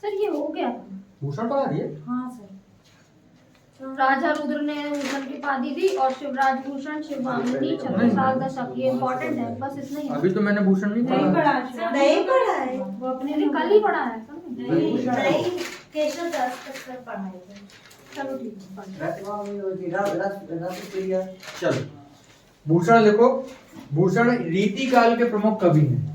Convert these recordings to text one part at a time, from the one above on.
Sir ये हो गया था। भूषण पढ़ा दिए? हाँ सर। राजा रुद्र ने भूषण की उपाधि दी और शिवराज भूषण शिवभामिनी छत्रसाल दशक, ये इम्पोर्टेंट है, बस इतना ही। अभी तो मैंने भूषण नहीं नहीं पढ़ा। पढ़ा, नहीं पढ़ा है वो अपने लिए कल ही पढ़ा है सर। नहीं, केशव दास तक सर पढ़ाए थे। चलो ठीक है। चलो भूषण लिखो। भूषण रीति काल के प्रमुख कवि हैं।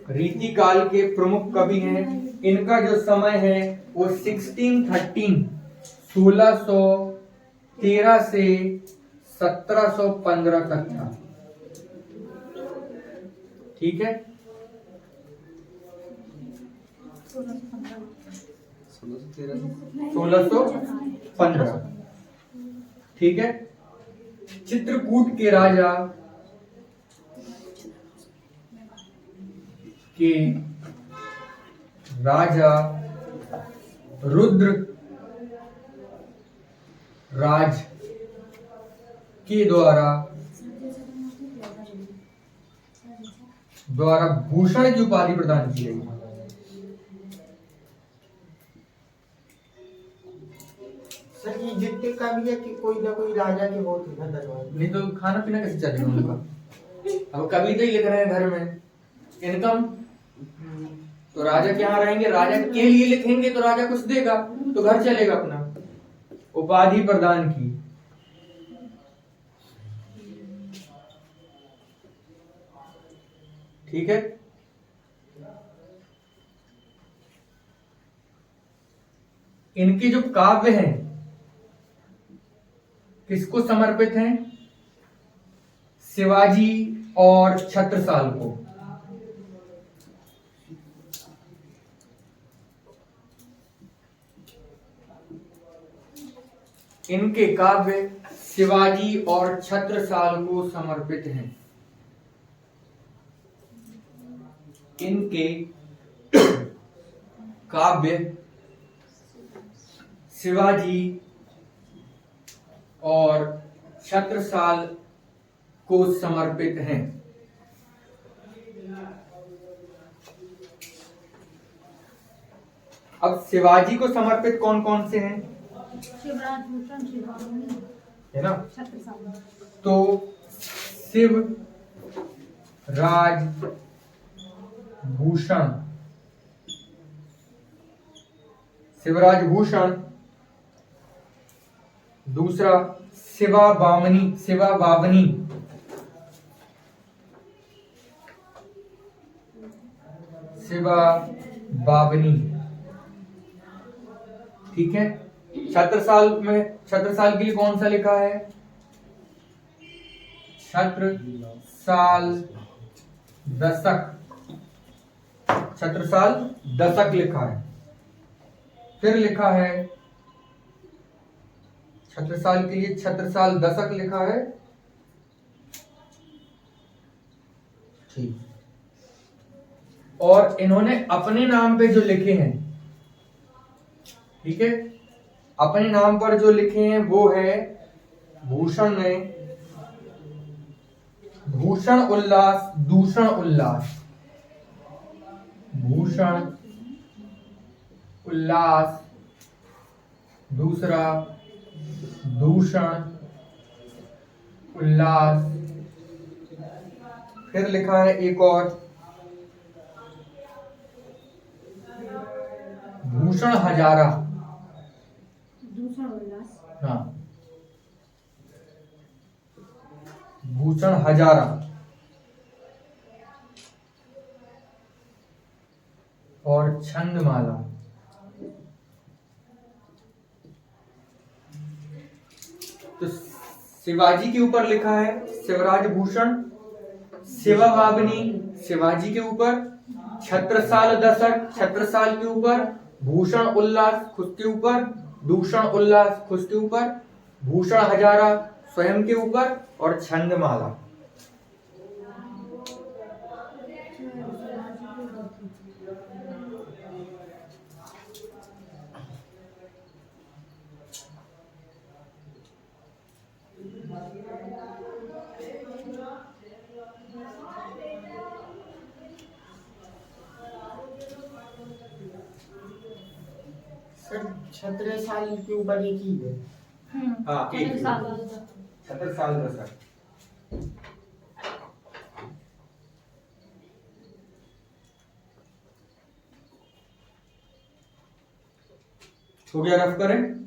रीति काल के प्रमुख कवि हैं। इनका जो समय है वो 1613 से 1715 तक था। ठीक है। 1615। ठीक है। चित्रकूट के राजा रुद्र राज के द्वारा भूषण की उपाधि प्रदान की गई। सर ये जितने का भी है कि कोई ना कोई राजा के बहुत है दरबार। नहीं तो खाना पीना कैसे चलेगा उनका? अब कवि तो ही लिख रहे हैं घर में, इनकम तो राजा के यहाँ रहेंगे, राजा के लिए लिखेंगे तो राजा कुछ देगा तो घर चलेगा अपना। उपाधि प्रदान की। ठीक है। इनके जो काव्य हैं किसको समर्पित हैं? शिवाजी और छत्रसाल को। इनके काव्य शिवाजी और छत्रसाल को समर्पित हैं। इनके काव्य शिवाजी और छत्रसाल को समर्पित हैं। अब शिवाजी को समर्पित कौन कौन से हैं? शिवराज भूषण शिवभामिनी है ना? छत्रसाल। तो शिव राज भूषण, शिवराज भूषण, दूसरा शिवा बामनी, शिवा बावनी, शिवा बावनी। ठीक है। छत्रसाल के लिए कौन सा लिखा है? छत्रसाल दशक, छत्रसाल दशक लिखा है। फिर लिखा है छत्रसाल के लिए छत्रसाल दशक लिखा है। ठीक। और इन्होंने अपने नाम पे जो लिखे हैं, ठीक है, अपने नाम पर जो लिखे हैं वो है भूषण ने भूषण उल्लास, दूषण उल्लास, भूषण उल्लास, दूसरा दूषण उल्लास। फिर लिखा है एक और भूषण हजारा। दूसरा उल्लास। हाँ, भूषण हजारा। और छंदमाला। तो शिवाजी के ऊपर लिखा है शिवराज भूषण, शिवा बावनी शिवाजी के ऊपर, छत्रसाल दशक छत्रसाल के ऊपर, भूषण उल्लास खुद के ऊपर, दूषण उल्लास खुद के ऊपर, भूषण हजारा स्वयं के ऊपर और छंदमाला। सर 17 साल के ऊपर एक ही है। हाँ, एक ही। 17 साल 10 हो गया, रफ करें।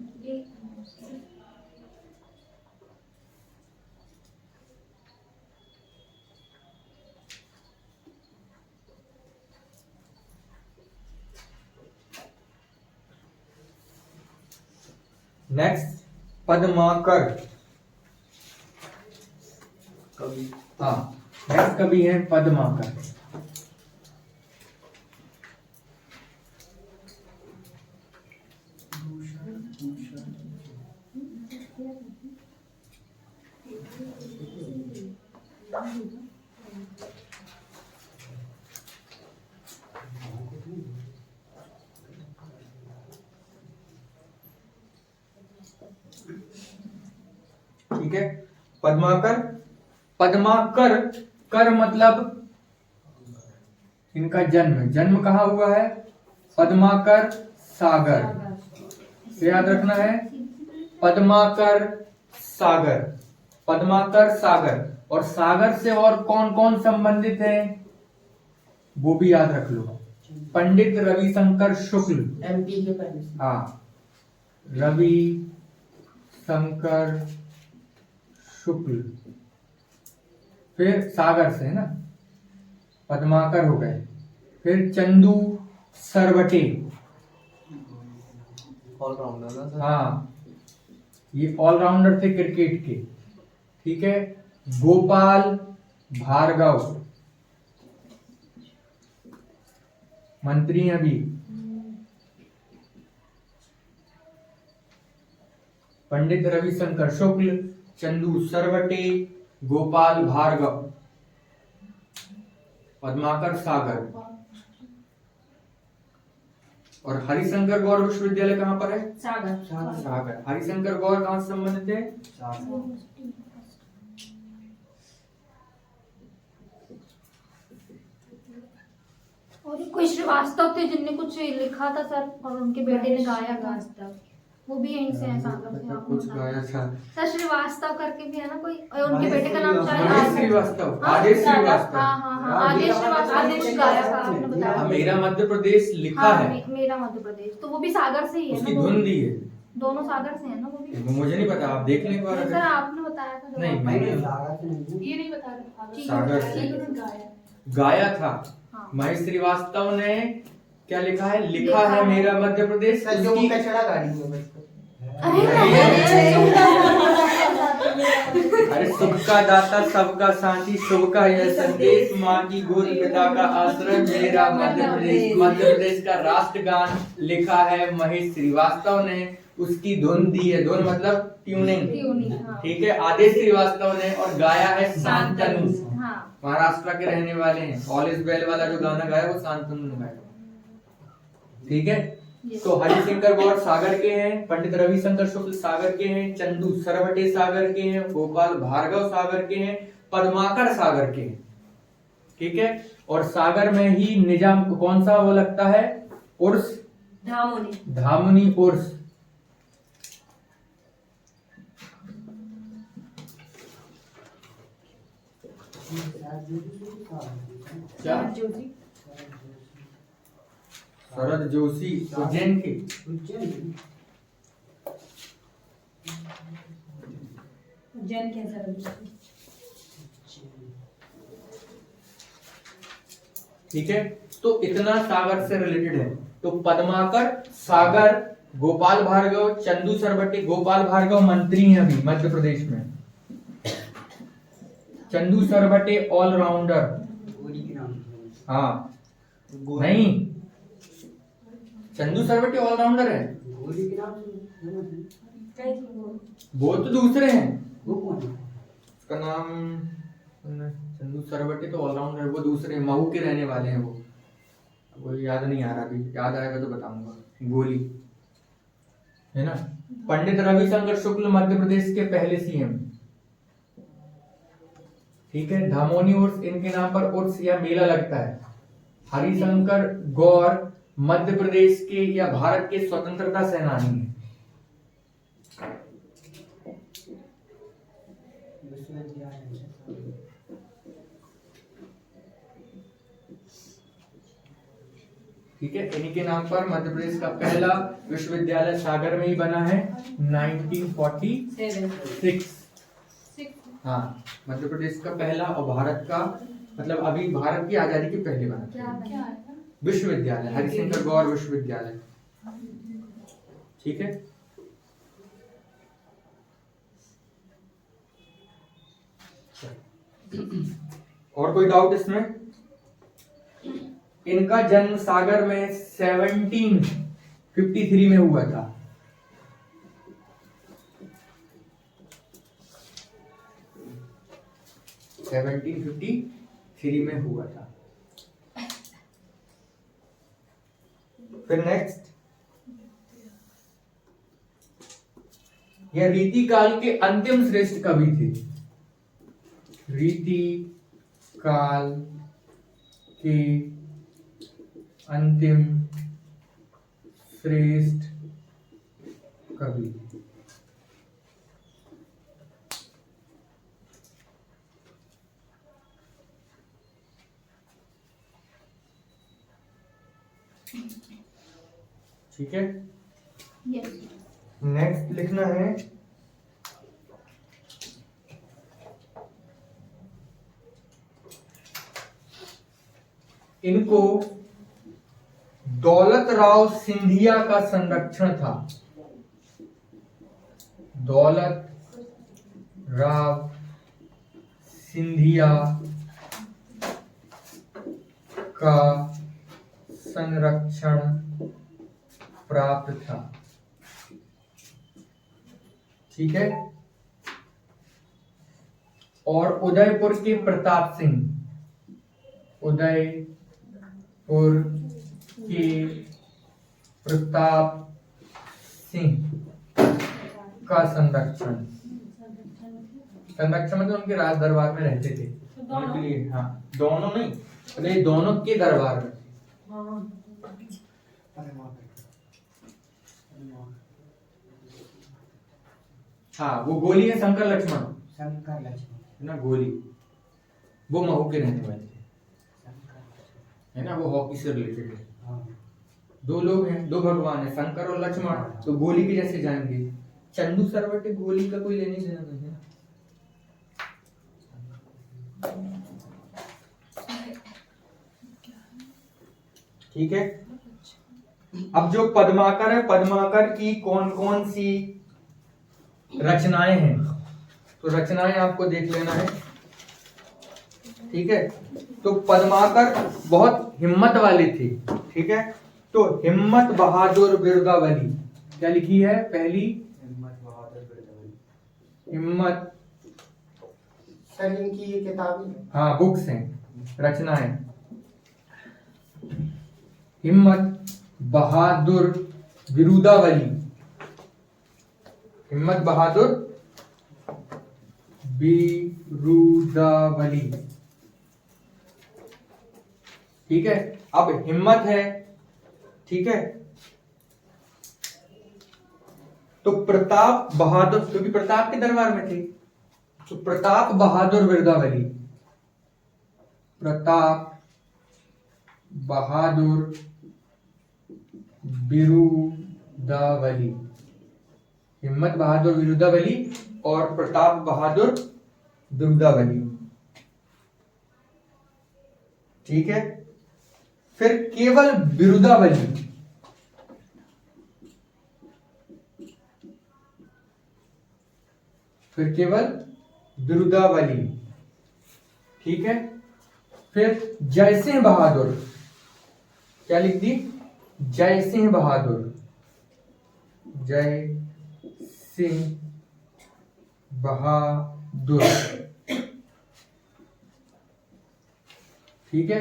नेक्स्ट पद्माकर कवि। हाँ, नेक्स्ट कवि है पद्माकर। ठीक है, पद्माकर। पद्माकर, कर मतलब इनका जन्म कहाँ हुआ है? पद्माकर सागर, याद रखना है। पद्माकर सागर, पद्माकर सागर। और सागर से और कौन कौन संबंधित है वो भी याद रख लो। पंडित रविशंकर शुक्ल, एमपी के पहले। हाँ, रवि शंकर शुक्ल, फिर सागर से है ना, पद्माकर हो गए। फिर चंदू सरवटे, ऑलराउंडर। हाँ, ये ऑलराउंडर थे क्रिकेट के। ठीक है, गोपाल भार्गव, मंत्री हैं अभी। पंडित रविशंकर शुक्ल, चंदू सरवटे, गोपाल भार्गव, पद्माकर सागर। और हरिशंकर गौर विश्वविद्यालय कहाँ पर है? सागर। सागर। हरिशंकर गौर कहाँ से संबंधित है? और कोई श्रीवास्तव थे जिनने कुछ लिखा था सर, और उनके बेटे ने गाया था, वो भी यहीं से है, सागर से। आप कुछ बता गाया था सर, श्रीवास्तव करके भी है ना कोई, और उनके बेटे का नाम महेश शायद श्रीवास्तव, हाँ, आदेश श्रीवास्तव। हाँ हाँ हाँ, आदेश श्रीवास्तव, आदेश गाया था आपने बताया। हाँ, मेरा मध्य प्रदेश लिखा हाँ, है, मेरा मध्य प्रदेश, तो वो भी सागर से ही है उसकी ना, धुन दी है। दोनों सागर से है ना वो भी। मुझे नहीं पता, आप देख लें एक बार नहीं, अगर। सर आपने बताया था जब नहीं, आप- मैंने ये नहीं बता रहा। सागर से गाया था। हाँ। महेश श्रीवास्तव ने क्या लिखा है? लिखा है मेरा मध्य प्रदेश। सर जो उसकी- कचरा गाड़ी है बस। अरे सुख का दाता सबका साथी, शुभ का यह संदेश, माँ की गोद पिता का आश्रय, मेरा मध्य प्रदेश। मध्य प्रदेश का राष्ट्रगान लिखा है महेश श्रीवास्तव ने, उसकी धुन दी है। धुन मतलब ट्यूनिंग, हाँ। ठीक है, आदेश श्रीवास्तव ने। और गाया है शांतनु, हाँ। महाराष्ट्र के रहने वाले हैं। ऑल इज वेल वाला जो गाना गाया वो शांतनु ने गाया। ठीक है, तो हरिशंकर गौर सागर के हैं, पंडित रविशंकर शुक्ल सागर के हैं, चंदू सरवटे सागर के हैं, गोपाल भार्गव सागर के हैं, पद्माकर सागर के हैं। ठीक है, और सागर में ही निजाम कौन सा वो लगता है? उर्स, धामुनी उर्स। क्या? शरद जोशी उज्जैन के। उज्जैन के सर। ठीक है, तो इतना सागर से रिलेटेड है। तो पद्माकर सागर, गोपाल भार्गव, चंदू सरवटे। गोपाल भार्गव मंत्री हैं अभी मध्य प्रदेश में। चंदू सरवटे ऑलराउंडर। हाँ, नहीं, चंदू सरवटे ऑलराउंडर है, वो तो दूसरे हैं। उसका नाम चंदू सरवटे तो ऑलराउंडर, वो दूसरे महू के रहने वाले हैं। वो याद नहीं आ रहा, अभी याद आएगा तो बताऊंगा। गोली है ना। पंडित रविशंकर शुक्ल मध्य प्रदेश के पहले सीएम। ठीक है, धामोनी उर्स इनके नाम पर उर्स या मेला लगता है। हरिशंकर गौर मध्य प्रदेश के या भारत के स्वतंत्रता सेनानी हैं। ठीक है, इन्हीं के नाम पर मध्य प्रदेश का पहला विश्वविद्यालय सागर में ही बना है 1946। हाँ, मध्य प्रदेश का पहला और भारत का मतलब अभी भारत की आजादी के पहले बना विश्वविद्यालय, हरिशंकर गौर विश्वविद्यालय। ठीक है, और कोई डाउट इसमें? इनका जन्म सागर में 1753 में हुआ था। में हुआ था। फिर नेक्स्ट, यह रीति काल के अंतिम श्रेष्ठ कवि थे। रीति काल के अंतिम श्रेष्ठ कवि। ठीक है, यस। नेक्स्ट लिखना है इनको दौलत राव सिंधिया का संरक्षण था। दौलत राव सिंधिया का संरक्षण प्राप्त था। ठीक है, और उदयपुर के प्रताप सिंह, उदयपुर के प्रताप सिंह का संरक्षण मतलब उनके राज दरबार में रहते थे उनके लिए। हाँ, दोनों नहीं, अरे दोनों के दरबार में। हाँ, वो गोली है शंकर लक्ष्मण ना, गोली वो महू के रहने वाले थे, है ना, वो हॉकी से रिलेटेड है। दो लोग हैं, दो भगवान है, शंकर और लक्ष्मण, तो गोली के जैसे जाएंगे। चंदू सरवटे गोली का कोई लेने देना नहीं है। ठीक है, अब जो पद्माकर है, पद्माकर की कौन कौन सी रचनाएं हैं, तो रचनाएं आपको देख लेना है। ठीक है, तो पद्माकर बहुत हिम्मत वाले थे। ठीक है, तो हिम्मत बहादुर बिरदावली क्या लिखी है? पहली हिम्मत बहादुर बिरदावली। हिम्मत सर इनकी ये किताबें, हाँ बुक्स हैं, रचनाएं। हिम्मत बहादुर बिरुदावली, हिम्मत बहादुर बिरुदावली। ठीक है, अब हिम्मत है, ठीक है, तो प्रताप बहादुर, क्योंकि प्रताप के दरबार में थे, तो प्रताप बहादुर बिरुदावली, प्रताप बहादुर बिरुदावली, हिम्मत बहादुर बिरुदावली और प्रताप बहादुर बिरुदावली। ठीक है, फिर केवल बिरुदावली, फिर केवल बिरुदावली। ठीक है, फिर जयसिंह बहादुर, क्या लिख दी? जयसिंह बहादुर, जय सिंह बहादुर। ठीक है,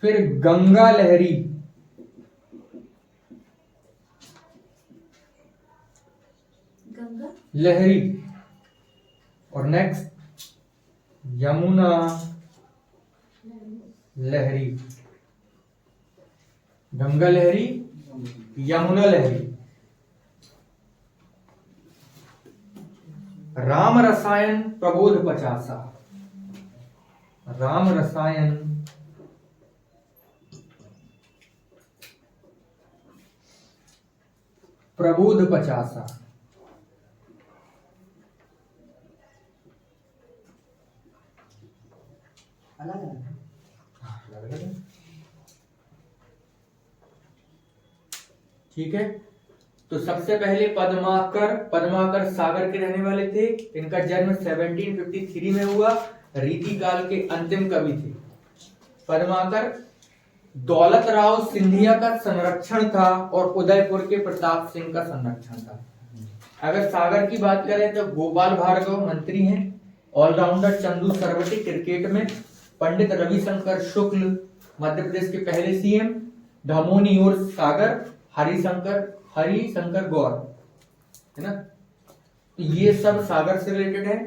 फिर गंगा लहरी, गंगा लहरी, और नेक्स्ट यमुना लहरी, गंगा लहरी, यमुना लहरी। राम रसायन प्रबोध 50, राम रसायन प्रबोध 50। ठीक है, तो सबसे पहले पद्माकर सागर के रहने वाले थे। इनका जन्म 1753 में हुआ। रीति काल के अंतिम कवि थे। पद्माकर दौलत राव सिंधिया का संरक्षण था और उदयपुर के प्रताप सिंह का संरक्षण था। अगर सागर की बात करें तो गोपाल भार्गव मंत्री हैं, ऑलराउंडर चंदू सरवटी क्रिकेट में, पंडित रविशंकर शुक्ल मध्य प्रदेश के पहले सीएम, धमोनी और सागर, हरिशंकर गौर, है ना। तो ये सब सागर से रिलेटेड है।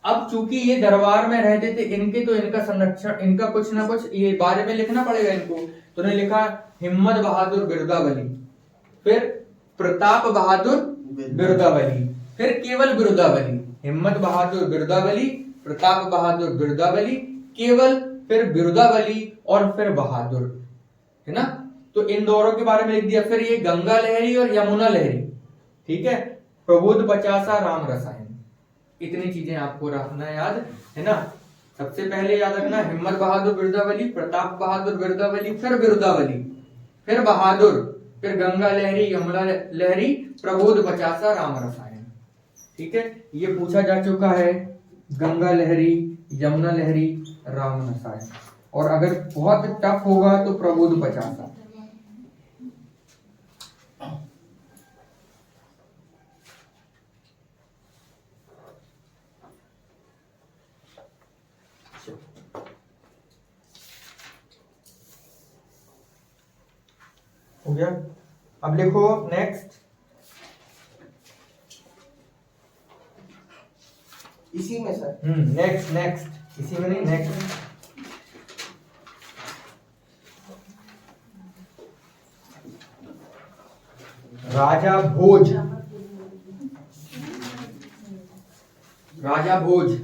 अब चूंकि ये दरबार में रहते थे, इनका संरक्षण, इनका कुछ ना कुछ ये बारे में लिखना पड़ेगा इनको। तो उन्होंने लिखा हिम्मत बहादुर बिरुदावली, फिर प्रताप बहादुर बिरुदावली, फिर केवल बिरुदावली। हिम्मत बहादुर बिरुदावली, प्रताप बहादुर बिरुदावली, केवल, फिर बिरुदावली और फिर बहादुर, है ना। तो इन दोनों के बारे में लिख दिया। फिर ये गंगा लहरी और यमुना लहरी, ठीक है। प्रबोध 50, राम रसायन, इतनी चीजें आपको रखना याद, है ना। सबसे पहले याद रखना हिम्मत बहादुर बिरुदावली, प्रताप बहादुर बिरुदावली, फिर बिरुदावली, फिर बहादुर, फिर गंगा लहरी, यमुना लहरी, प्रबोध 50, राम रसायन, ठीक है। ये पूछा जा चुका है, गंगा लहरी, यमुना लहरी, राम रसायन। और अगर बहुत टफ होगा तो प्रबोध 50। हो गया। अब लिखो नेक्स्ट। इसी में सर? नेक्स्ट इसी में नहीं, नेक्स्ट। राजा भोज, राजा भोज,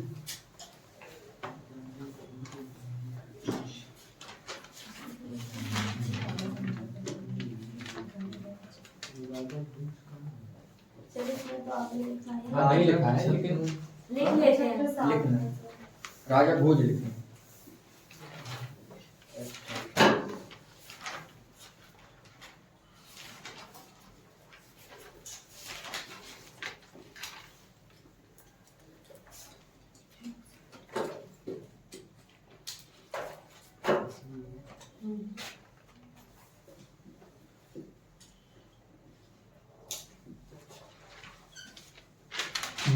चलिए इसमें तो आपने लिखा है। हाँ नहीं लिखा है लेकिन लिख लेते हैं। लिखना, राजा भोज लिखें।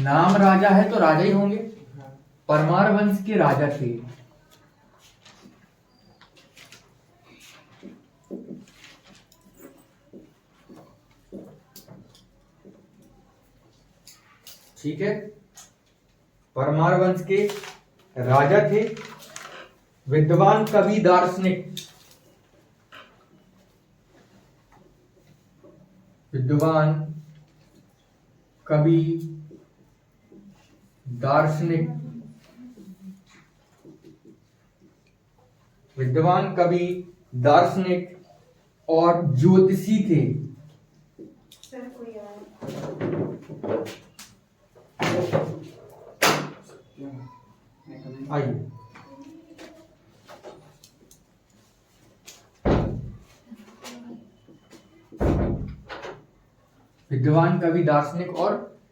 नाम राजा है तो राजा ही होंगे। परमार वंश के राजा थे। ठीक है, परमार वंश के राजा थे। विद्वान कवि दार्शनिक, विद्वान कवि दार्शनिक, विद्वान कवि दार्शनिक और ज्योतिषी थे। सर कोई आइए, विद्वान कवि दार्शनिक और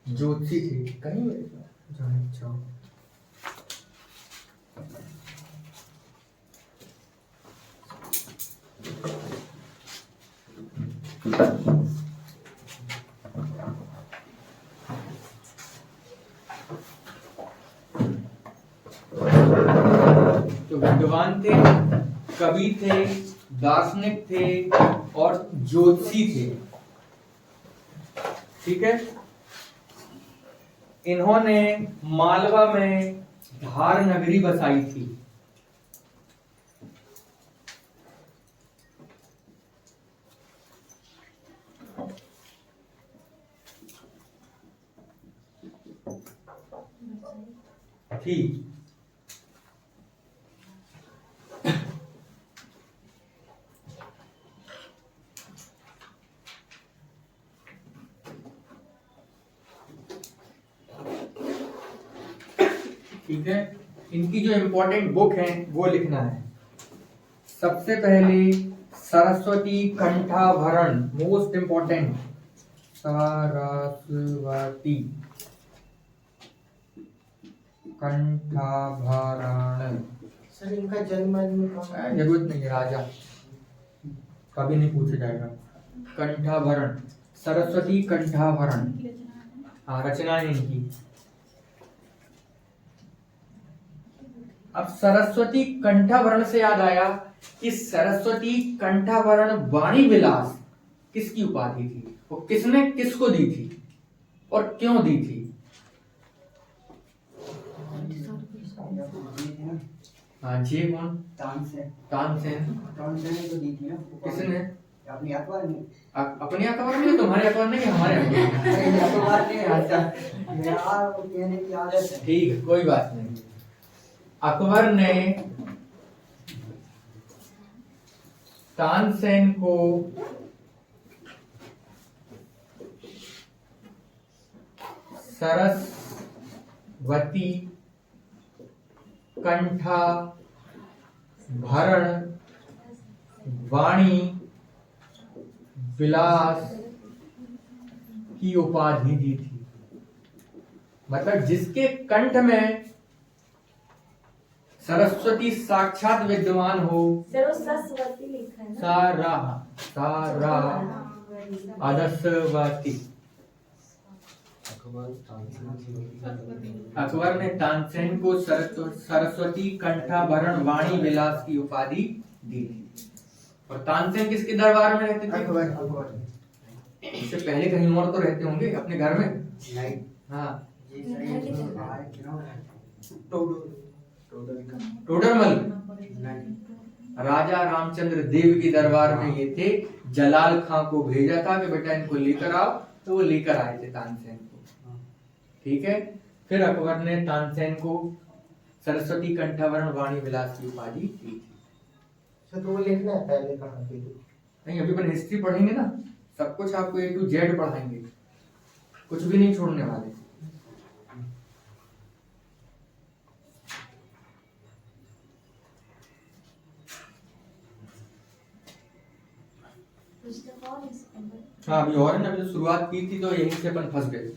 ज्योतिषी थे। कहीं अच्छा, तो विद्वान थे, कवि थे, दार्शनिक थे और ज्योतिषी थे। ठीक है, इन्होंने मालवा में धार नगरी बसाई थी। थी। ठीक है, इनकी जो इम्पोर्टेंट बुक है वो लिखना है। सबसे पहले Saraswati Kanthabharana, most important, Saraswati Kanthabharana. Sir इनका जन्म जरूरत नहीं है, राजा कभी नहीं पूछा जाएगा। कंठाभरण, सरस्वती कंठाभरण, हाँ रचना है इनकी। अब सरस्वती कंठाभरण से याद आया कि सरस्वती कंठाभरण वाणी विलास किसकी उपाधि थी, वो किसने किसको दी थी और क्यों दी थी? हाँ जी, कौन? तानसेन। तानसेन। तानसेन को दी थी ना। किसने? अपनी अखबार में। अपने अखबार में? तुम्हारे अखबार नहीं, हमारे अखबार नहीं आता, मेरा कहने की आदत है। ठीक है, कोई बात नहीं। अकबर ने तानसेन को सरस्वती कंठाभरण वाणी विलास की उपाधि दी थी। मतलब जिसके कंठ में सरस्वती साक्षात विद्यमान हो, सरस्वती लिखा है ना। सारा सारा अदस्वती। अकबर ने तानसेन को सरस्वती कंठाभरण वाणी विलास की उपाधि दी थी। और तानसेन किसके दरबार में रहते थे? अखबार। इससे पहले कहीं और तो रहते होंगे अपने घर में। नहीं। हाँ, टोडर। टोडरमल। नहीं। राजा रामचंद्र देव के दरबार में ये थे। जलाल खां को भेजा था कि बेटा इनको लेकर आओ, तो वो लेकर आए थे तानसेन को। ठीक है, फिर अकबर ने तानसेन को सरस्वती कंठाभरण वाणी विलास की उपाधि दी थी। सर तो वो लिखना है पहले कहाँ पे? नहीं, अभी अपन हिस्ट्री पढ़ेंगे ना, सब कुछ आपको A to Z पढ़ाएंगे, कुछ भी नहीं छोड़ने वाले। हाँ, अभी और है ना, अभी तो शुरुआत की थी तो यहीं से अपन फंस गए।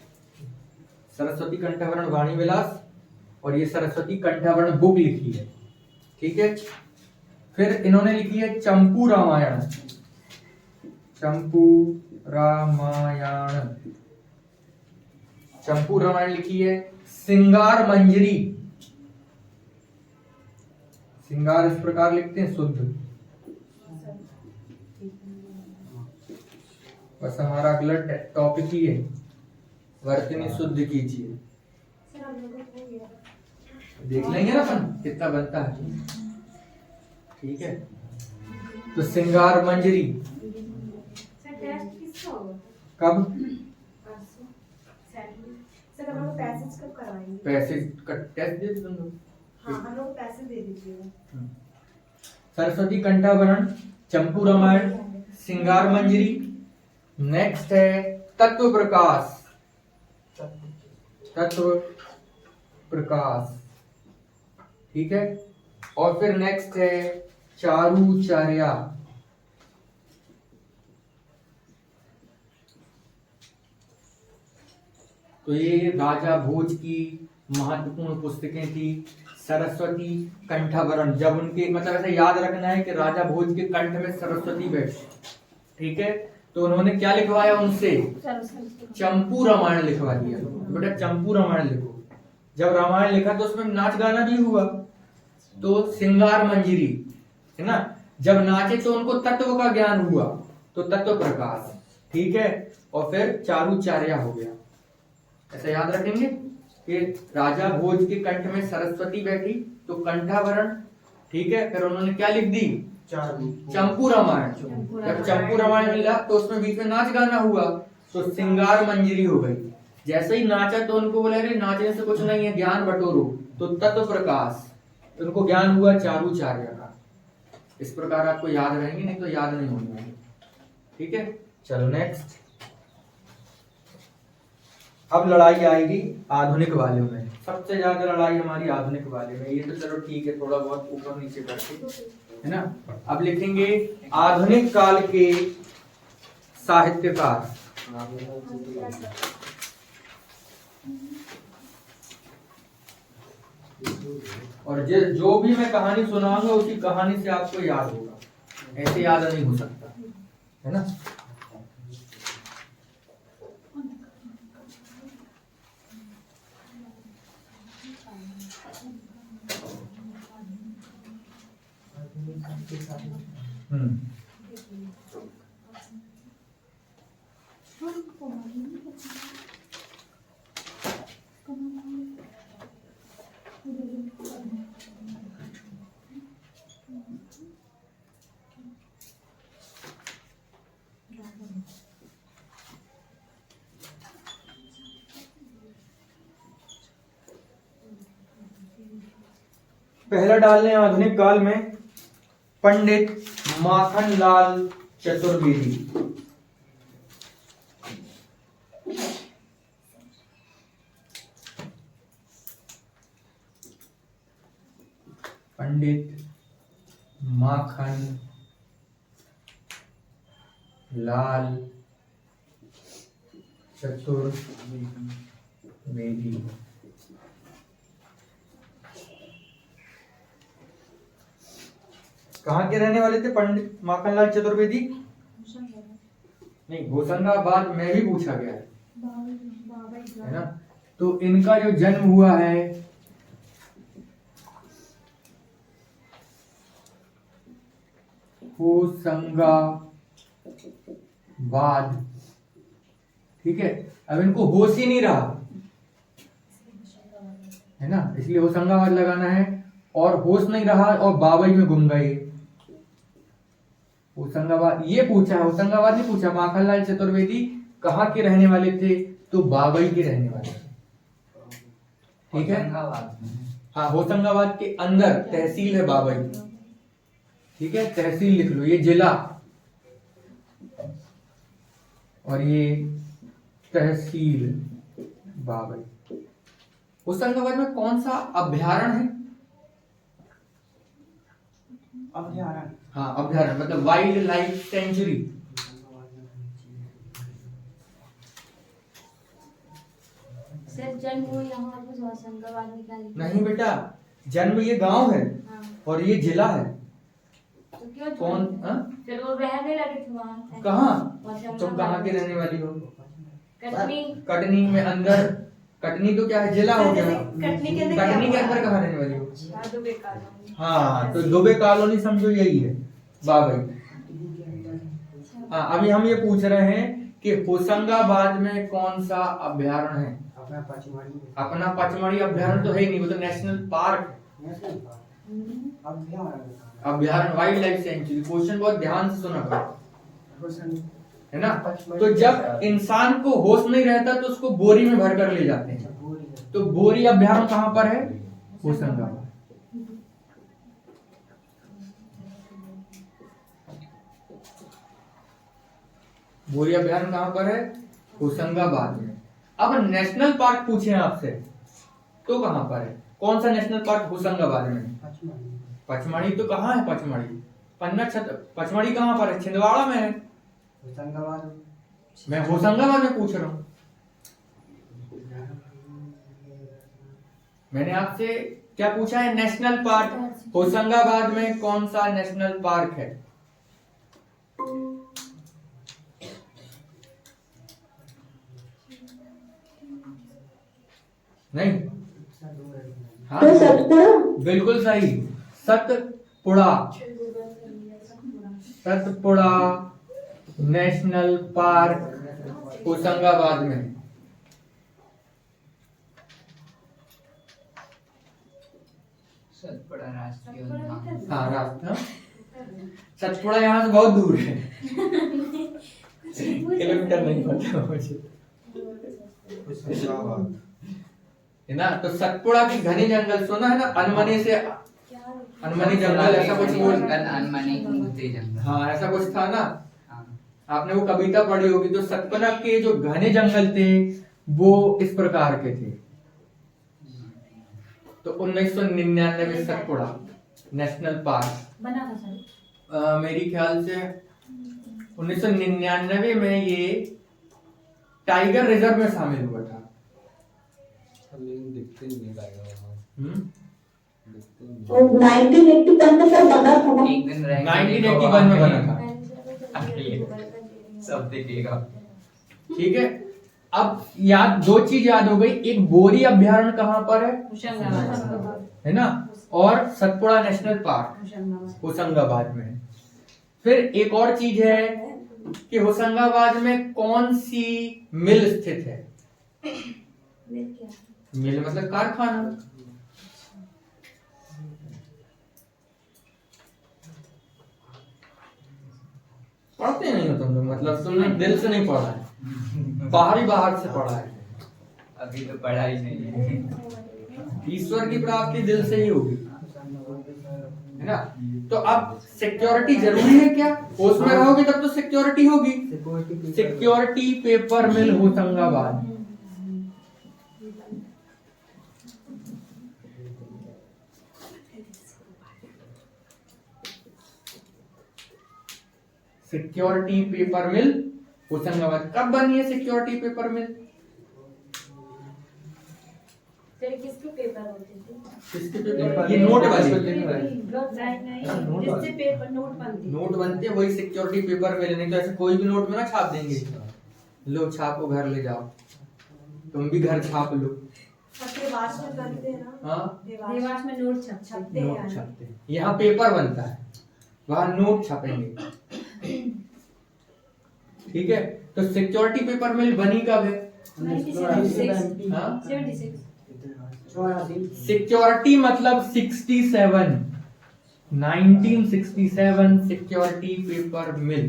सरस्वती कंठाभरण वाणी विलास और ये सरस्वती कंठाभरण बुक लिखी है। ठीक है, फिर इन्होंने लिखी है चंपू रामायण। चंपू रामायण, चंपू रामायण लिखी है। सिंगार मंजरी, सिंगार इस प्रकार लिखते हैं, शुद्ध। बस हमारा अगला टॉपिक ही है, वर्तनी शुद्ध कीजिए। देख लेंगे ना अपन कितना बनता है। ठीक है, तो सिंगार मंजरी कब? पैसेज का टेस्ट दे दो। हाँ, हम लोग पैसे दे दीजिएगा। सरस्वती कंठाभरण, चंपू रामायण, सिंगार मंजरी। नेक्स्ट है तत्व प्रकाश। तत्व प्रकाश, ठीक है। और फिर नेक्स्ट है चारुचर्या। तो ये राजा भोज की महत्वपूर्ण पुस्तकें थी। सरस्वती कंठाभरण, जब उनके मतलब ऐसा याद रखना है कि राजा भोज के कंठ में सरस्वती बैठी, ठीक है, तो उन्होंने क्या लिखवाया उनसे? चंपू रामायण लिखवा दिया। बेटा चंपू रामायण लिखो। जब रामायण लिखा तो उसमें नाच गाना भी हुआ, तो सिंगार मंजरी है ना। जब नाचे तो उनको तत्व का ज्ञान हुआ, तो तत्व प्रकाश, ठीक है। और फिर चारुचर्या हो गया, ऐसा याद रखेंगे। कि राजा भोज के कंठ में सरस्वती बैठी तो कंठाभरण, ठीक है। फिर उन्होंने क्या लिख दी, चंपू रामायण। जब चंपू रामायण मिला तो उसमें बीच में नाच गाना हुआ तो सिंगार मंजरी हो गई। जैसे ही नाचा तो उनको बोला अरे नाचने से कुछ नहीं है, ज्ञान बटोरो, तो तत्व प्रकाश, तो उनको ज्ञान हुआ चारुचार्य का। इस प्रकार आपको याद रहेंगे, नहीं तो याद नहीं होंगे, ठीक है। चलो नेक्स्ट, अब लड़ाई आएगी आधुनिक वाले में। सबसे ज्यादा लड़ाई हमारी आधुनिक वाले में। ये तो चलो ठीक है, थोड़ा बहुत ऊपर नीचे करके, है ना। अब लिखेंगे आधुनिक काल के साहित्यकार। और जो भी मैं कहानी सुनाऊंगा उसी कहानी से आपको याद होगा, ऐसे याद नहीं हो सकता, है ना। पहला डाल लें आधुनिक काल में पंडित माखनलाल चतुर्वेदी। पंडित माखन लाल चतुर्वेदी। कहाँ के रहने वाले थे पंडित माखनलाल चतुर्वेदी? नहीं, होशंगाबाद में भी पूछा गया है ना। तो इनका जो जन्म हुआ है होशंगाबाद, ठीक है। अब इनको होश ही नहीं रहा है ना, इसलिए होशंगाबाद लगाना है। और होश नहीं रहा और बाबई में गुम गए। होशंगाबाद ये पूछा है, होशंगाबाद नहीं पूछा। माखनलाल चतुर्वेदी कहाँ के रहने वाले थे? तो बाबई के रहने वाले थे, ठीक है। हाँ, होशंगाबाद के अंदर तहसील है बाबई, ठीक है। तहसील लिख लो, ये जिला और ये तहसील बाबई। होशंगाबाद में कौन सा अभ्यारण्य है? अभ्यारण्य, हाँ अभ्यारण्य मतलब वाइल्ड लाइफ सेंचुरी। सिर्फ जन्म हुआ यहाँ पर होशंगाबाद में क्या लिखा? नहीं बेटा, जन्म ये गांव है हाँ। और ये जिला है। तो क्यों कौन? फिर वो रहने लगे थे वहाँ। कहाँ? तुम कहाँ की रहने वाली हो? कटनी। कटनी में अंदर, कटनी तो क्या है, जिला हो गया। कटनी के अंदर कहाँ रहने वाली हो? दुबे कॉलोनी। हाँ, तो दुबे कॉलोनी समझो यही है बाबई। हाँ, अभी हम ये पूछ रहे हैं कि होशंगाबाद में कौन सा अभ्यारण्य है? अपना पचमढ़ी अभ्यारण्य तो है ही नहीं, वो तो नेशनल पार्क है। अभ्यारण्य वाइल्ड लाइफ सेंचुरी। क्वेश्चन बहुत ध्यान से सुना करो, है ना। तो जब इंसान को होश नहीं रहता तो उसको बोरी में भर कर ले जाते हैं। तो बोरी अभ्यारण्य कहाँ पर है? होशंगाबाद। बोरी अभ्यारण्य कहाँ पर है? होशंगाबाद में। अब नेशनल पार्क पूछे आपसे तो कहाँ पर है? कौन सा नेशनल पार्क होशंगाबाद में? पचमढ़ी। तो कहाँ है पचमढ़ी? पन्ना पचमढ़ी कहाँ पर है? छिंदवाड़ा में है। मैं होशंगाबाद में पूछ रहा हूँ। मैंने आपसे क्या पूछा है? National park. होशंगाबाद में कौन सा नेशनल पार्क है? नहीं, हाँ बिल्कुल सही, सतपुड़ा। सतपुड़ा नेशनल पार्क होशंगाबाद में। सतपुड़ा राष्ट्रीय उद्यान। हाँ रास्ता, सतपुड़ा यहाँ से बहुत दूर है, किलोमीटर नहीं पता मुझे, होशंगाबाद। है ना। तो सतपुड़ा की घने जंगल सुना है ना, अनमने से अनमनी जंगल ऐसा कुछ बोल, अनमनी कूदते जंगल। हाँ ऐसा कुछ था ना, हाँ। आपने वो कविता पढ़ी होगी। तो सतपुड़ा के जो घने जंगल थे वो इस प्रकार के थे। तो 1999 में सतपुड़ा नेशनल पार्क बना था सर। मेरी ख्याल से 1999 में ये टाइगर रिजर्व में शामिल हुआ था। लेकिन दिखते ही नहीं टाइगर वहाँ, हम्म? दिखते ही नहीं। तो 1981 में तो बना था। एक दिन रह 1981 में बना था, सब दिखेगा। ठीक है। अब याद, दो चीज याद हो गई, एक बोरी अभ्यारण्य कहाँ पर है, होशंगाबाद। है ना, और सतपुड़ा नेशनल पार्क होशंगाबाद। होशंगाबाद में है। फिर एक और चीज है कि होशंगाबाद में कौन सी मिल स्थित है। मिल मतलब कारखाना। पढ़ते नहीं हो तुम लोग, मतलब तुमने दिल से नहीं पढ़ा है, बाहर से पढ़ा है। अभी तो पढ़ाई नहीं है। ईश्वर की प्राप्ति दिल से ही होगी, है ना। तो अब सिक्योरिटी जरूरी है क्या, उसमें रहोगे तब तो सिक्योरिटी होगी। सिक्योरिटी पेपर मिल होशंगाबाद, सिक्योरिटी पेपर मिल होशंगाबाद। कब बनी है सिक्योरिटी पेपर मिल, फिर किसके पेपर होते थे? किसके पेपर, ये नोट वाली जिससे पेपर नोट बनते। नोट बनते हैं वही सिक्योरिटी पेपर मिल, नहीं तो ऐसे कोई भी नोट में ना छाप देंगे। लो छापो, घर ले जाओ, तुम भी घर छाप लो। देवास में करते हैं ना। हाँ देवास में नोट छपते हैं। नोट छपते हैं, यहाँ पेपर बनता है, वहां नोट छपेंगे। ठीक है। तो सिक्योरिटी पेपर मिल बनी कब है, 1976। हाँ? 76। सिक्योरिटी मतलब 67, 1967 सिक्योरिटी पेपर मिल।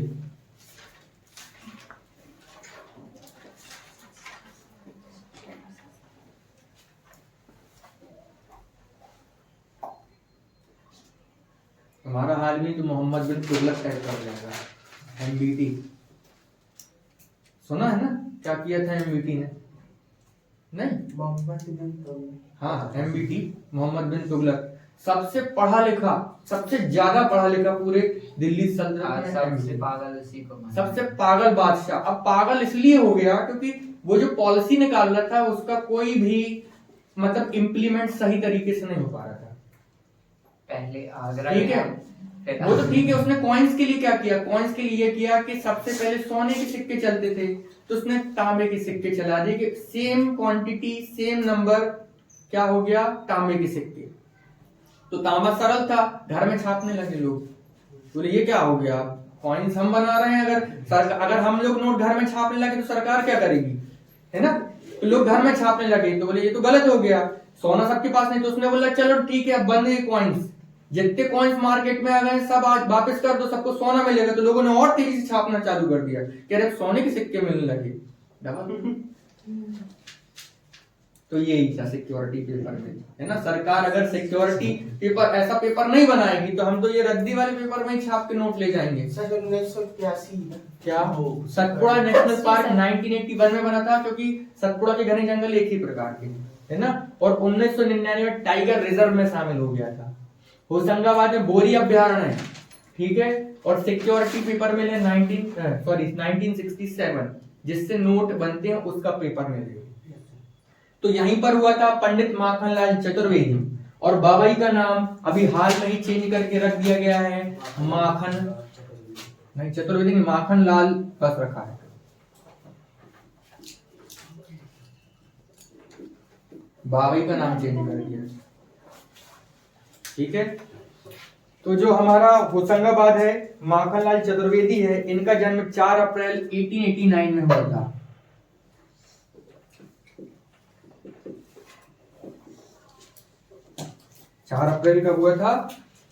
हमारा हाल में तो मोहम्मद बिन तुगलक टाइप कर जाएगा। एमबीटी सुना है ना, क्या किया था एमबीटी ने, नहीं? मोहम्मद बिन तुगलक। हाँ एमबीटी, मोहम्मद बिन तुगलक, सबसे पढ़ा लिखा, सबसे ज्यादा पढ़ा लिखा पूरे दिल्ली सल्तनत में। सबसे पागल उसी को माना। सबसे पागल बादशाह। अब पागल इसलिए हो गया क्योंकि वो जो पॉलिसी निकाल रहा था उसका कोई भी मतलब इम्प्लीमेंट सही तरीके से नहीं हो पा रहा था। पहले आगरा ठीक है, फिर वो तो ठीक है। उसने कॉइन्स के लिए क्या किया, कॉइन्स के लिए ये किया कि सबसे पहले सोने के सिक्के चलते थे, तो उसने तांबे के सिक्के चला दिए कि सेम क्वांटिटी सेम नंबर, क्या हो गया, तांबे के सिक्के। तो तांबा सरल था, घर में छापने लगे लोग, बोले ये क्या हो गया, कॉइन्स हम बना रहे हैं, अगर हम लोग नोट घर में छापने लगे तो सरकार क्या करेगी, है ना। तो लोग घर में छापने लगे तो बोले ये तो गलत हो गया, सोना सबके पास नहीं। तो उसने बोला चलो ठीक है, अब बंद है कॉइन्स, जितने कॉइन्स मार्केट में आ गए सब आज वापस कर दो, सबको सोना मिलेगा। तो लोगों ने और तेजी से छापना चालू कर दिया, कह रहे सोने के सिक्के मिलने लगे। तो यही था सिक्योरिटी पेपर में, है ना। सरकार अगर सिक्योरिटी पेपर ऐसा पेपर नहीं बनाएगी तो हम तो ये रद्दी वाले पेपर में ही छाप के नोट ले जाएंगे। सर 1981 क्या हो, सतपुड़ा नेशनल पार्क 1981 में बना था, क्योंकि सतपुड़ा के घने जंगल एक ही प्रकार के, है ना। और 1999 में टाइगर रिजर्व में शामिल हो गया था। होशंगाबाद में बोरी अभ्यारण्य है, ठीक है। और सिक्योरिटी पेपर मिल है 1967, जिससे नोट बनते हैं उसका पेपर मिल है। तो यहीं पर हुआ था पंडित माखनलाल चतुर्वेदी, और बाबाई का नाम अभी हाल में ही चेंज करके रख दिया गया है, माखन नहीं चतुर्वेदी, माखन लाल बस रखा है। बाबाई का नाम चेंज कर दिया, ठीक है। तो जो हमारा होशंगाबाद है, माखनलाल चतुर्वेदी है, इनका जन्म 4 अप्रैल 1889 में हुआ था। 4 अप्रैल का हुआ था।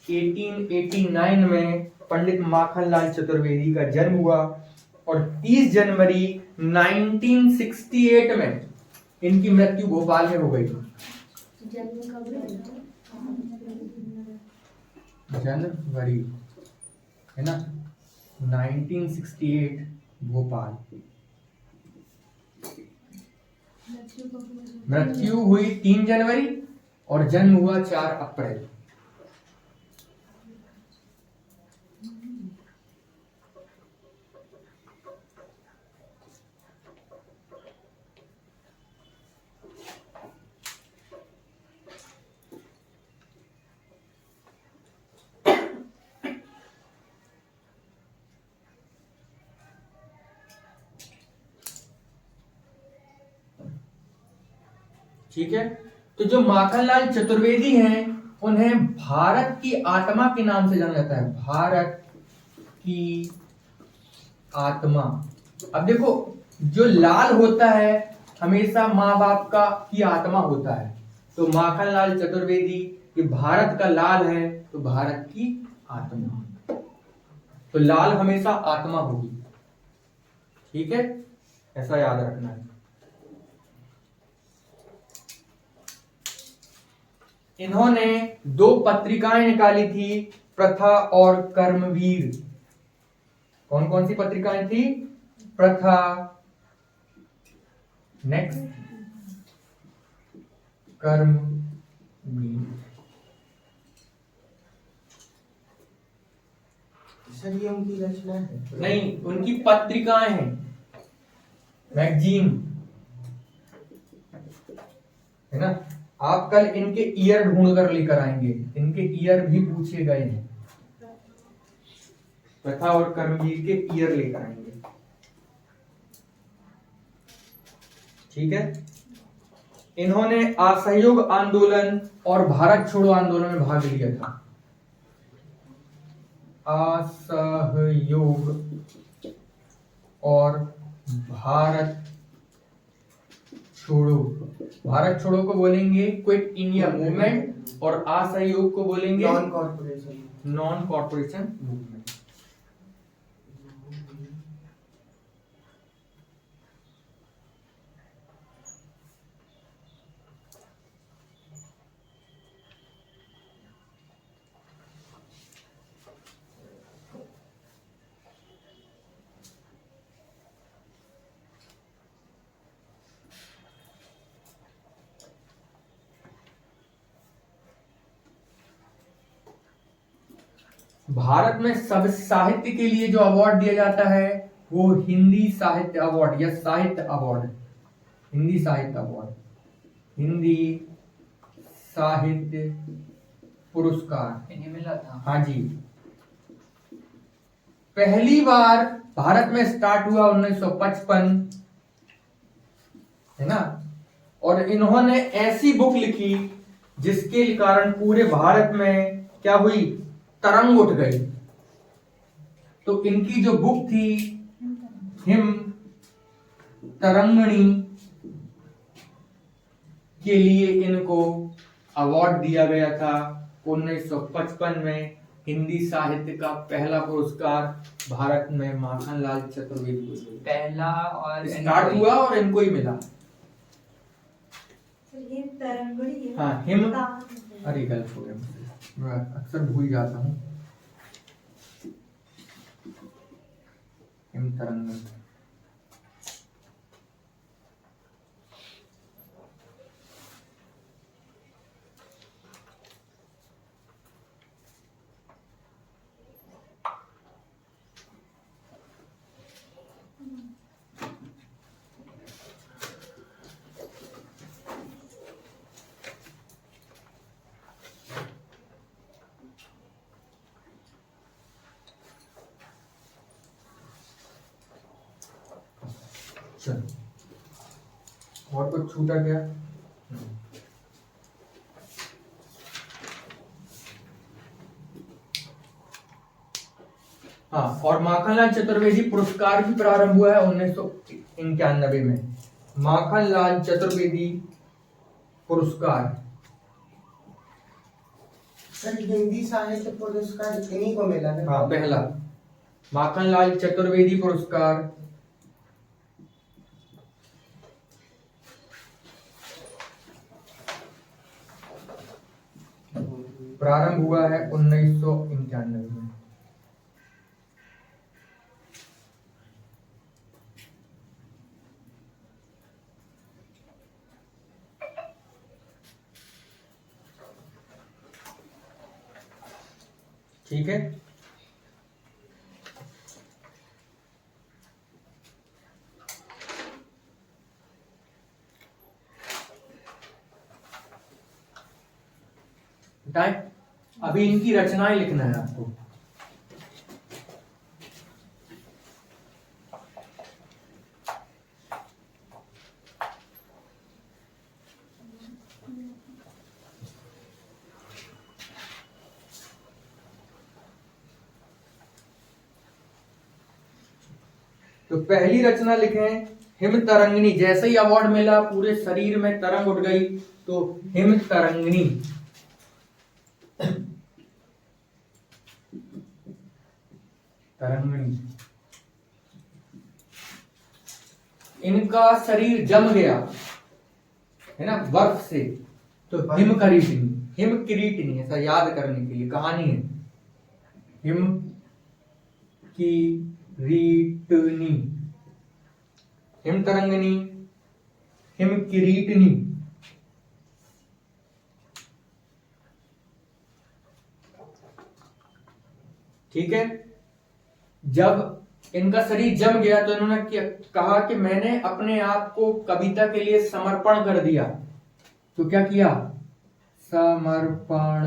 1889 में पंडित माखनलाल चतुर्वेदी का जन्म हुआ और 30 जनवरी 1968 में इनकी मृत्यु भोपाल में हो गई। जन्म कब हुआ? जनवरी है ना 1968 भोपाल। मृत्यु हुई 3 जनवरी और जन्म हुआ 4 अप्रैल। ठीक है, तो जो माखनलाल चतुर्वेदी हैं उन्हें भारत की आत्मा के नाम से जाना जाता है। भारत की आत्मा। अब देखो, जो लाल होता है हमेशा माँ बाप का की आत्मा होता है, तो माखनलाल चतुर्वेदी ये भारत का लाल है, तो भारत की आत्मा। तो लाल हमेशा आत्मा होगी। ठीक है, ऐसा याद रखना है। इन्होंने 2 पत्रिकाएं निकाली थी, प्रथा और कर्मवीर। कौन कौन सी पत्रिकाएं थी? प्रथा, नेक्स्ट कर्मवीर। सर ये उनकी रचना है? नहीं, उनकी पत्रिकाएं हैं, मैगजीन है ना। आप कल इनके ईयर ढूंढ कर लेकर आएंगे, इनके ईयर भी पूछे गए हैं। प्रथा और कर्मवीर के ईयर लेकर आएंगे। ठीक है, इन्होंने असहयोग आंदोलन और भारत छोड़ो आंदोलन में भाग लिया था। असहयोग और भारत छोड़ो। भारत छोड़ो को बोलेंगे क्विट इंडिया मूवमेंट और असहयोग को बोलेंगे नॉन कॉर्पोरेशन मूवमेंट। भारत में सब साहित्य के लिए जो अवार्ड दिया जाता है वो हिंदी साहित्य अवार्ड या साहित्य अवार्ड, हिंदी साहित्य अवार्ड, हिंदी साहित्य पुरस्कार इन्हें मिला था। हाँ जी, पहली बार भारत में स्टार्ट हुआ 1955 है ना। और इन्होंने ऐसी बुक लिखी जिसके कारण पूरे भारत में क्या हुई, तरंग उठ गई। तो इनकी जो बुक थी हिम तरंगणी के लिए इनको अवार्ड दिया गया था 1955 में। हिंदी साहित्य का पहला पुरस्कार भारत में माखनलाल चतुर्वेदी को पहला और स्टार्ट हुआ और इनको ही मिला। ये तरंगड़ी है। हाँ, हिम, अरे गलत हो गया मुझसे, मैं अक्सर भूल जाता हूँ। हिम तरंगणी। चलो, और कुछ छूटा क्या? हाँ, और माखनलाल चतुर्वेदी पुरस्कार भी प्रारंभ हुआ है 1991 में। माखनलाल चतुर्वेदी पुरस्कार सर हिंदी साहित्य पुरस्कार इन्हीं को मिला है। हाँ, पहला माखनलाल चतुर्वेदी पुरस्कार, प्रारंभ हुआ है 1991 में। ठीक है, बताएं। अभी इनकी रचनाएं लिखना है आपको। तो पहली रचना लिखे हिम तरंगिणी। जैसे ही अवार्ड मिला पूरे शरीर में तरंग उठ गई, तो हिम तरंगिणी। तरंगिणी, इनका शरीर जम गया है ना बर्फ से, तो हिम किरीटिनी। हिम किरीटिनी, ऐसा याद करने के लिए कहानी है। हिम किरीटिनी, हिम तरंगिणी, हिम किरीटिनी। ठीक है, जब इनका शरीर जम गया तो इन्होंने कहा कि मैंने अपने आप को कविता के लिए समर्पण कर दिया। तो क्या किया? समर्पण।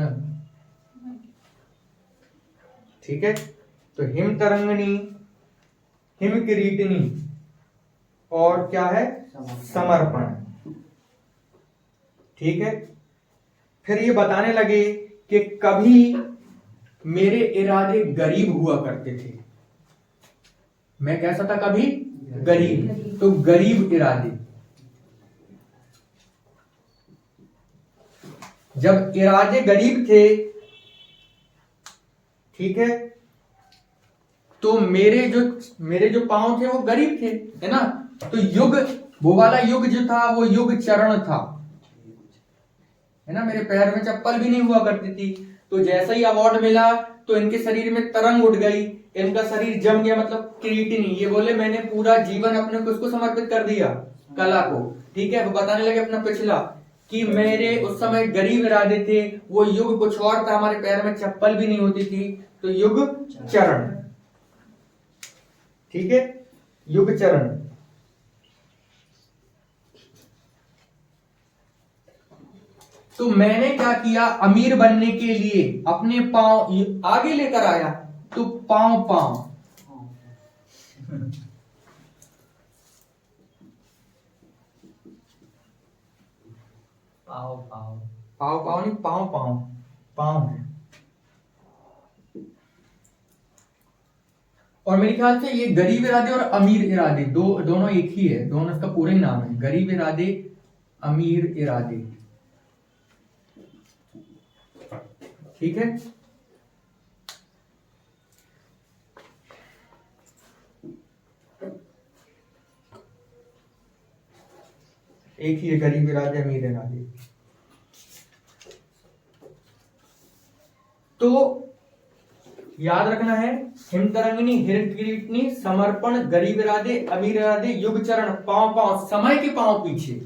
ठीक है, तो हिम तरंगिणी, हिम किरीटिनी और क्या है? समर्पण। ठीक है, फिर ये बताने लगे कि कभी मेरे इरादे गरीब हुआ करते थे। मैं कैसा था? कभी गरीब। तो गरीब इरादे, जब इरादे गरीब थे, ठीक है, तो मेरे जो पांव थे वो गरीब थे, है ना। तो युग, वो वाला युग जो था वो युग चरण था, है ना। मेरे पैर में चप्पल भी नहीं हुआ करती थी। तो जैसा ही अवार्ड मिला तो इनके शरीर में तरंग उठ गई, इनका शरीर जम गया, मतलब किरीटिनी। ये बोले मैंने पूरा जीवन अपने को उसको समर्पित कर दिया, कला को। ठीक है, वो बताने लगे अपना पिछला कि मेरे उस समय गरीब इरादे थे, वो युग कुछ और था, हमारे पैर में चप्पल भी नहीं होती थी। तो युग चरण। ठीक है, युग चरण। तो मैंने क्या किया? अमीर बनने के लिए अपने पांव आगे लेकर आया। तो पांव पांव, पाव पाव पांव पांव नहीं, पांव पांव, पांव है। और मेरे ख्याल से ये गरीब इरादे और अमीर इरादे दोनों एक ही है, दोनों इसका पूरा ही नाम है, गरीब इरादे, अमीर इरादे। ठीक है, एक ही है, गरीब इरादे, अमीर इरादे। तो याद रखना है, हिम तरंगिणी, हिम किरीटिनी, समर्पण, गरीब इरादे, अमीर इरादे, युग चरण, पांव पांव, समय के पांव पीछे।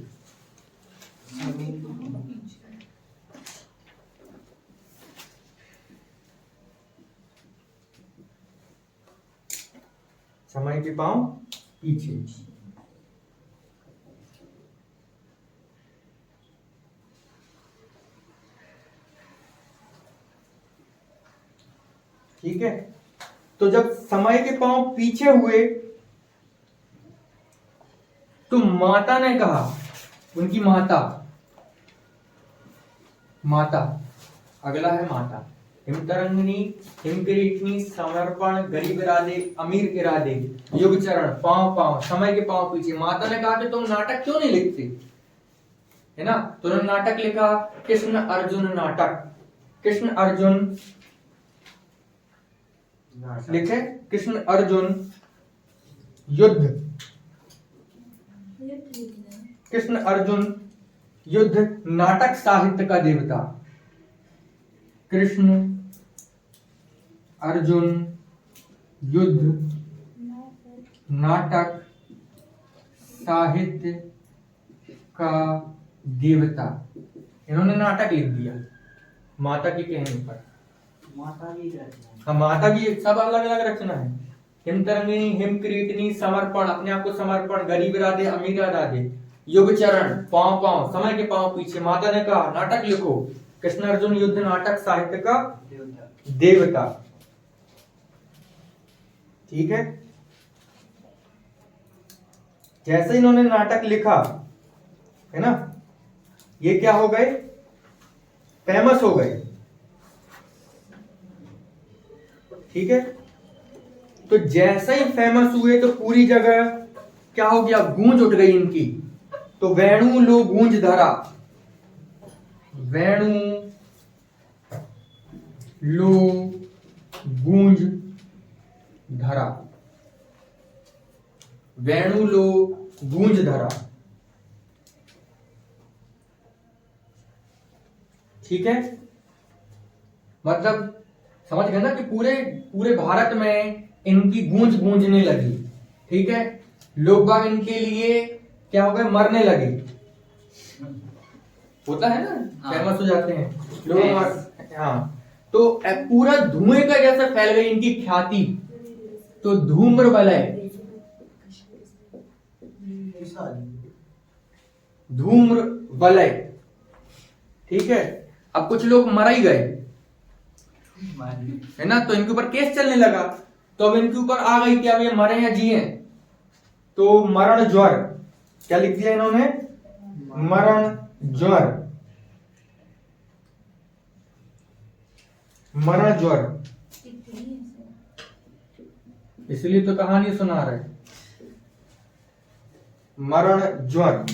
समय के पांव पीछे। ठीक है, तो जब समय के पांव पीछे हुए तो माता ने कहा, उनकी माता, अगला है माता। हिम तरंगिणी, हिम किरीटिनी, समर्पण, गरीब इरादे, अमीर इरादे, युग चरण, पांव पांव, समय के पांव पीछे। माता ने कहा कि तुम नाटक क्यों नहीं लिखते, है ना। तो उन्होंने नाटक लिखा, कृष्ण अर्जुन नाटक। कृष्ण अर्जुन लिखे, कृष्ण अर्जुन युद्ध, कृष्ण अर्जुन युद्ध नाटक साहित्य का देवता। कृष्ण अर्जुन युद्ध नाटक साहित्य का देवता। इन्होंने नाटक लिख दिया माता की कहने पर। माता भी रहती है। हाँ, माता की सब अलग अलग रचना है। हिम तरंगिणी, हिम क्रीटनी, समर्पण, अपने आप को समर्पण, गरीब राधे अमीर राधे, युग चरण, पांव पांव, समय के पांव पीछे। माता ने कहा नाटक लिखो, कृष्ण अर्जुन युद्ध नाटक साहित्य का देवता। ठीक है, जैसे इन्होंने नाटक लिखा है ना, ये क्या हो गए, फेमस हो गए। ठीक है, तो जैसे ही फेमस हुए तो पूरी जगह क्या हो गया, गूंज उठ गई इनकी। तो वेणु लो गूंज धरा, वेणु लो गूंज धरा, वेणु लो गूंज धरा। ठीक है, मतलब समझ गए ना कि पूरे पूरे भारत में इनकी गूंज गूंजने लगी। ठीक है, लोग बाग इनके लिए क्या हो गए, मरने लगे। होता है ना, फेमस हो जाते हैं लोग। हाँ, तो पूरा धुएं का जैसा फैल गई इनकी ख्याति। तो धूम्र वलय, धूम्र वलय। ठीक है, अब कुछ लोग मर ही गए है ना, तो इनके ऊपर केस चलने लगा। तो अब इनके ऊपर आ गई कि अब ये मरे या जिए। तो मरण ज्वर, क्या लिख दिया इन्होंने, मरण ज्वर, मरण ज्वर। इसलिए तो कहानी सुना रहे, मरण ज्वर।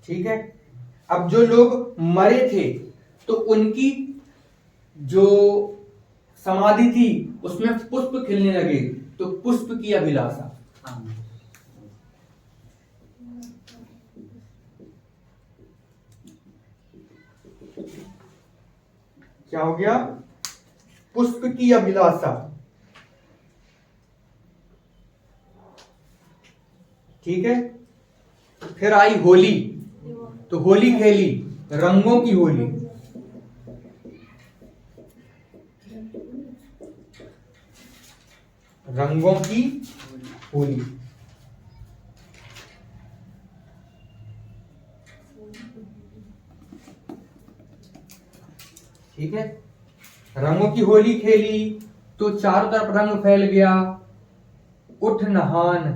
ठीक है, अब जो लोग मरे थे तो उनकी जो समाधि थी उसमें पुष्प खिलने लगे, तो पुष्प की अभिलाषा। क्या हो गया, पुष्प की अभिलाषा। ठीक है, फिर आई होली, तो होली खेली, रंगों की होली। रंगों की होली। ठीक है, रंगों की होली खेली तो चारों तरफ रंग फैल गया। उठ नहान,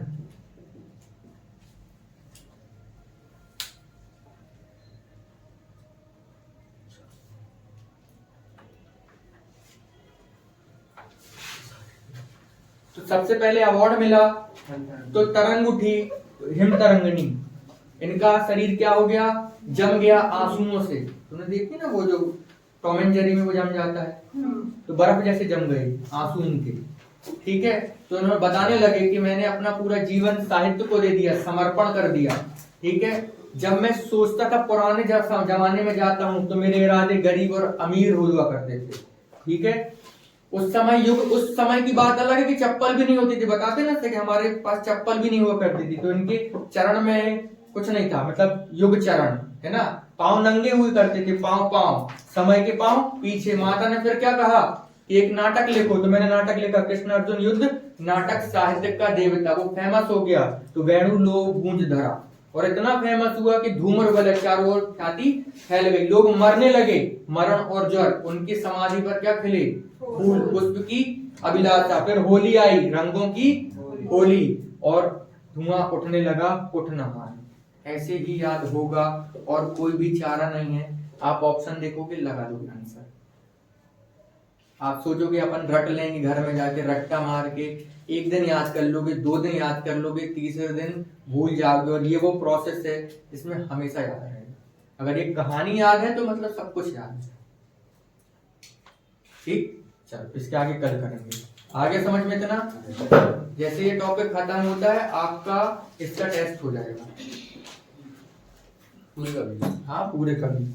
तो सबसे पहले अवार्ड मिला तो तरंग उठी, हिम तरंगिणी। इनका शरीर क्या हो गया, जम गया आंसुओं से। तुमने देखी ना वो जो टॉम एंड जेरी में वो जम जाता है, तो बर्फ जैसे जम गए आंसू इनके। ठीक है, तो इन्होंने बताने लगे कि मैंने अपना पूरा जीवन साहित्य को दे दिया, समर्पण कर दिया। ठीक है, जब मैं सोचता था पुराने जमाने में जाता हूं तो मेरे इरादे गरीब और अमीर हुआ करते थे। ठीक है, उस समय की बात अलग है कि चप्पल भी नहीं होती थी। बताते ना थे कि हमारे पास चप्पल भी नहीं हुआ करती थी, तो इनके चरण में कुछ नहीं था, मतलब युग चरण है ना, पांव नंगे हुए करते थे, पांव पांव, समय के पांव पीछे। माता ने फिर क्या कहा कि एक नाटक लिखो, तो मैंने नाटक लिखा, कृष्ण अर्जुन युद्ध नाटक साहित्य का देवता। वो फेमस हो गया, तो वेणु लो गूंज धरा, और इतना फेमस हुआ कि धूम्र वलय, चारों ओर ख्याति फैल गई। लोग मरने लगे, मरण और ज्वर। उनकी समाधि पर क्या खिले, फूल, पुष्प की अभिलाषा। फिर होली आई, रंगों की होली, और धुआं उठने लगा, उठ नहान। ऐसे ही याद होगा और कोई भी चारा नहीं है। आप ऑप्शन देखोगे, लगा दोगे आंसर। आप सोचोगे अपन रट लेंगे, घर में जाके रट्टा मार के एक दिन याद कर लोगे, 2 दिन याद कर लोगे, तीसरे दिन भूल जाओगे। और ये वो प्रोसेस है इसमें हमेशा याद रहेगा। अगर एक कहानी याद है तो मतलब सब कुछ याद है। ठीक, चलो इसके आगे कल करेंगे। आगे समझ में इतना, जैसे ये टॉपिक खत्म होता है आपका इसका टेस्ट हो जाएगा। पूरे का भी। हाँ पूरे का भी।